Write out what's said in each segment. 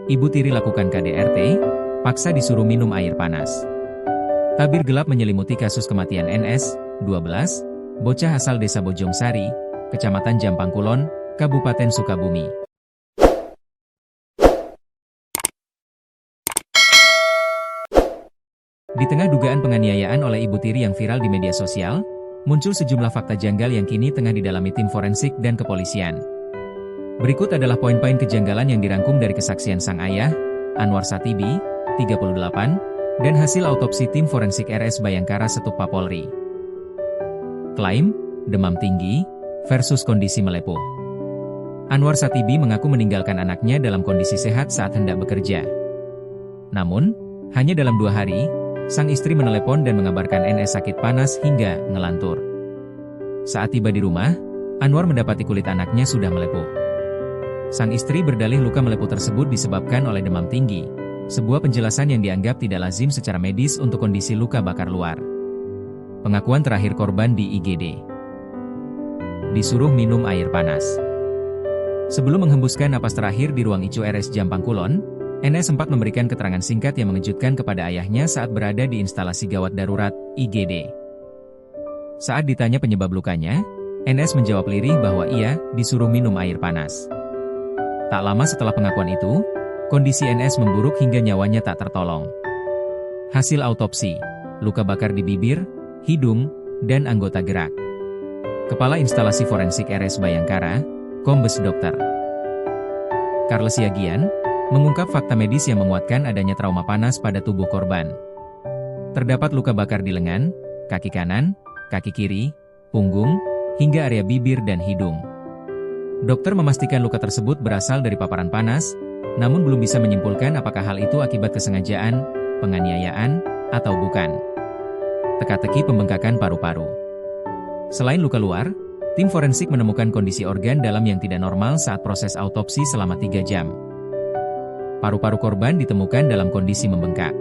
Ibu tiri lakukan KDRT, paksa disuruh minum air panas. Tabir gelap menyelimuti kasus kematian NS, 12, bocah asal desa Bojongsari, Kecamatan Jampang Kulon, Kabupaten Sukabumi. Di tengah dugaan penganiayaan oleh ibu tiri yang viral di media sosial, muncul sejumlah fakta janggal yang kini tengah didalami tim forensik dan kepolisian. Berikut adalah poin-poin kejanggalan yang dirangkum dari kesaksian sang ayah, Anwar Satibi, 38, dan hasil autopsi tim forensik RS Bayangkara Setupa Polri. Klaim, demam tinggi, versus kondisi melepuh. Anwar Satibi mengaku meninggalkan anaknya dalam kondisi sehat saat hendak bekerja. Namun, hanya dalam 2 hari, sang istri menelepon dan mengabarkan NS sakit panas hingga ngelantur. Saat tiba di rumah, Anwar mendapati kulit anaknya sudah melepuh. Sang istri berdalih luka melepuh tersebut disebabkan oleh demam tinggi, sebuah penjelasan yang dianggap tidak lazim secara medis untuk kondisi luka bakar luar. Pengakuan terakhir korban di IGD. Disuruh minum air panas. Sebelum menghembuskan napas terakhir di ruang ICU RS Jampang Kulon, NS sempat memberikan keterangan singkat yang mengejutkan kepada ayahnya saat berada di instalasi gawat darurat, IGD. Saat ditanya penyebab lukanya, NS menjawab lirih bahwa ia disuruh minum air panas. Tak lama setelah pengakuan itu, kondisi NS memburuk hingga nyawanya tak tertolong. Hasil autopsi, luka bakar di bibir, hidung, dan anggota gerak. Kepala Instalasi Forensik RS Bayangkara, Kombes Dr. Carles Yagian, mengungkap fakta medis yang menguatkan adanya trauma panas pada tubuh korban. Terdapat luka bakar di lengan, kaki kanan, kaki kiri, punggung, hingga area bibir dan hidung. Dokter memastikan luka tersebut berasal dari paparan panas, namun belum bisa menyimpulkan apakah hal itu akibat kesengajaan, penganiayaan, atau bukan. Teka-teki pembengkakan paru-paru. Selain luka luar, tim forensik menemukan kondisi organ dalam yang tidak normal saat proses autopsi selama 3 jam. Paru-paru korban ditemukan dalam kondisi membengkak.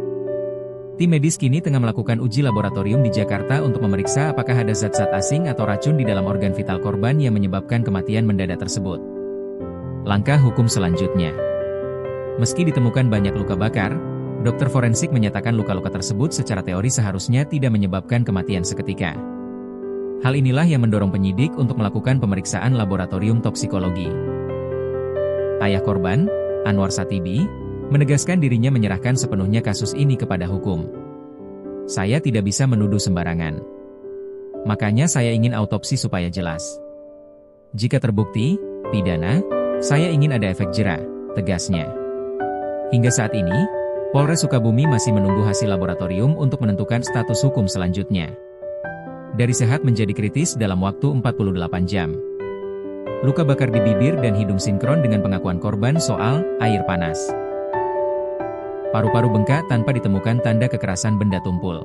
Tim medis kini tengah melakukan uji laboratorium di Jakarta untuk memeriksa apakah ada zat-zat asing atau racun di dalam organ vital korban yang menyebabkan kematian mendadak tersebut. Langkah hukum selanjutnya. Meski ditemukan banyak luka bakar, dokter forensik menyatakan luka-luka tersebut secara teori seharusnya tidak menyebabkan kematian seketika. Hal inilah yang mendorong penyidik untuk melakukan pemeriksaan laboratorium toksikologi. Ayah korban, Anwar Satibi, menegaskan dirinya menyerahkan sepenuhnya kasus ini kepada hukum. Saya tidak bisa menuduh sembarangan. Makanya saya ingin autopsi supaya jelas. Jika terbukti pidana, saya ingin ada efek jera, tegasnya. Hingga saat ini, Polres Sukabumi masih menunggu hasil laboratorium untuk menentukan status hukum selanjutnya. Dari sehat menjadi kritis dalam waktu 48 jam. Luka bakar di bibir dan hidung sinkron dengan pengakuan korban soal air panas. Paru-paru bengkak tanpa ditemukan tanda kekerasan benda tumpul.